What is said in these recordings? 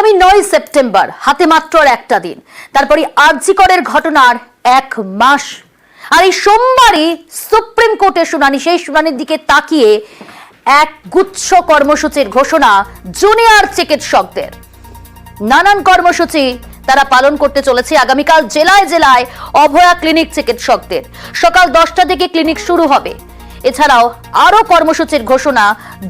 আগামী 9 সেপ্টেম্বর, হাতে মাত্র আর একটা দিন, তারপরে আরজি করের ঘটনার 1 মাস। আর এই সোমবারই সুপ্রিম কোর্টের শুনানি, সেই শুনানির দিকে তাকিয়ে এক গুচ্ছ কর্মসূচির ঘোষণা জুনিয়র চিকিৎসকদের। নানান কর্মসূচি তারা পালন করতে চলেছে আগামীকাল। জেলায় জেলায় অভয়া ক্লিনিক চিকিৎসকদের সকাল 10টা থেকে ক্লিনিক শুরু হবে। এছাড়াও আরো কর্মসূচির ঘোষণা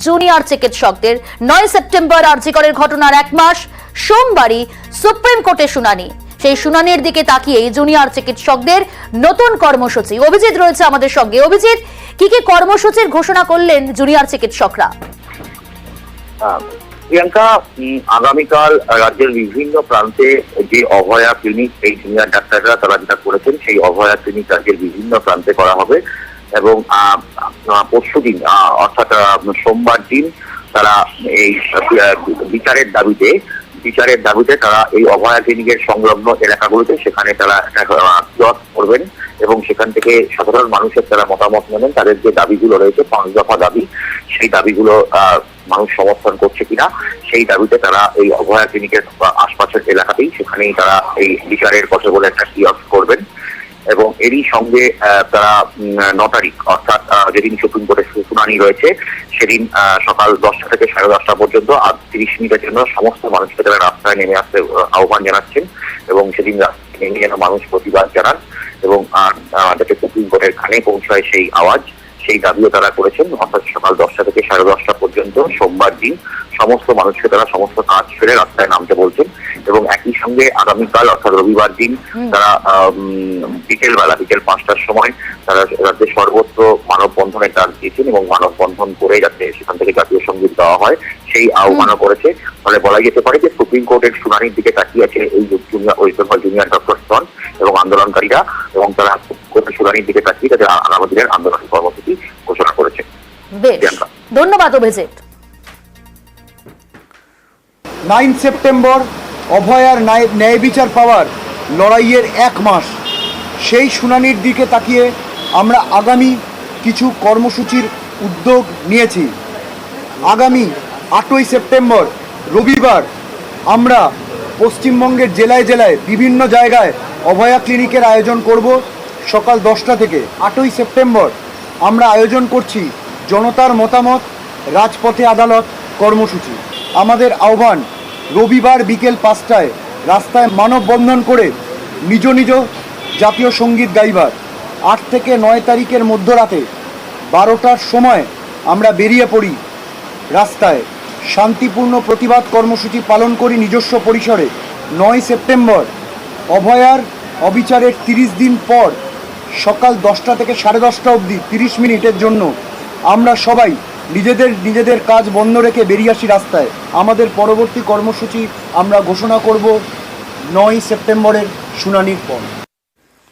জুনিয়র চিকিৎসকদের। 9 সেপ্টেম্বর আরজি করের ঘটনার 1 মাস, সোমবারই সুপ্রিম কোর্টের শুনানি, সেই শুনানির দিকে তাকিয়ে জুনিয়র চিকিৎসকদের নতুন কর্মসূচি। অভিজিৎ রয়েছে আমাদের সঙ্গে। অভিজিৎ, কি কি কর্মসূচির ঘোষণা করলেন জুনিয়র চিকিৎসকরা? প্রিয়াঙ্কা, আগামীকাল রাজ্যের বিভিন্ন প্রান্তে যে অভয়া ক্লিনিক, এই জুনিয়র ডাক্তাররা তারা যেটা করেছেন, সেই অভয়া ক্লিনিক রাজ্যের বিভিন্ন প্রান্তে করা হবে এবং পরশুদিন অর্থাৎ সোমবার দিন তারা এই বিচারের দাবিতে তারা এই অভয়া ক্লিনিকের সংলগ্ন এলাকাগুলোতে সেখানে তারা কিয়স্ক করবেন এবং সেখান থেকে সাধারণ মানুষের তারা মতামত নেবেন। তাদের যে দাবিগুলো রয়েছে, 5 দফা দাবি, সেই দাবিগুলো মানুষ সমর্থন করছে কিনা সেই দাবিতে তারা এই অভয়া ক্লিনিকের আশপাশের এলাকাতেই সেখানেই তারা এই বিচারের কথা বলে একটা কিয়স্ক করবেন। এবং এরই সঙ্গে তারা 9 তারিখ অর্থাৎ যেদিন সুপ্রিম কোর্টের শুনানি রয়েছে সেদিন সকাল 10টা থেকে 10:30 পর্যন্ত আর 30 মিনিটের জন্য সমস্ত মানুষকে তারা রাস্তায় নেমে আসতে আহ্বান জানাচ্ছেন এবং সেদিন রাস্তায় নেমে যেন মানুষ প্রতিবাদ জানান এবং যাতে সুপ্রিম কোর্টের কানে পৌঁছায় সেই আওয়াজ, সেই দাবিও তারা করেছেন। অর্থাৎ সকাল 10টা থেকে 10:30 পর্যন্ত সোমবার দিন সমস্ত মানুষকে তারা সমস্ত কাজ ছেড়ে রাস্তায় নামতে বলছেন এবং একই সঙ্গে আগামীকাল অর্থাৎ রবিবার দিন তারা বিকেল 5টার সময় তারা রাজ্যের সর্বত্র মানববন্ধনের ডাক দিয়েছেন এবং মানববন্ধন করে যাতে সেখান থেকে জাতীয় সঙ্গীত গাওয়া হয় সেই আহ্বানও করেছে। ফলে বলা যেতে পারে যে সুপ্রিম কোর্টের শুনানির দিকে তাকিয়ে আছে এই জুনিয়র ডক্টরগণ এবং আন্দোলনকারীরা, এবং তারা কোর্টের শুনানির দিকে তাকিয়ে তাদের আগামী দিনের আন্দোলন কর্মসূচি ঘোষণা করেছে। ধন্যবাদ অভিজিৎ। 9 সেপ্টেম্বর অভয়ার ন্যায় বিচার পাওয়ার লড়াইয়ের 1 মাস, সেই শুনানির দিকে তাকিয়ে আমরা আগামী কিছু কর্মসূচির উদ্যোগ নিয়েছি। আগামী 8ই সেপ্টেম্বর রবিবার আমরা পশ্চিমবঙ্গের জেলায় জেলায় বিভিন্ন জায়গায় অভয়া ক্লিনিকের আয়োজন করব সকাল 10টা থেকে। 8ই সেপ্টেম্বর আমরা আয়োজন করছি জনতার মতামত রাজপথে আদালত কর্মসূচি। আমাদের আহ্বান রবিবার বিকেল 5টায় রাস্তায় মানববন্ধন করে নিজ নিজ জাতীয় সঙ্গীত গাইবার। 8 থেকে 9 তারিখের মধ্যরাতে 12টার সময় আমরা বেরিয়ে পড়ি রাস্তায়, শান্তিপূর্ণ প্রতিবাদ কর্মসূচি পালন করি নিজস্ব পরিসরে। 9 সেপ্টেম্বর অভয়ার অবিচারের 30 দিন পর সকাল 10টা থেকে 10:30 অবধি 30 মিনিটের জন্য আমরা সবাই নিজেদের কাজ বন্ধ রেখে বেরিয়ে আসি রাস্তায়। আমাদের পরবর্তী কর্মসূচি আমরা ঘোষণা করব 9 সেপ্টেম্বরের শুনানির পর।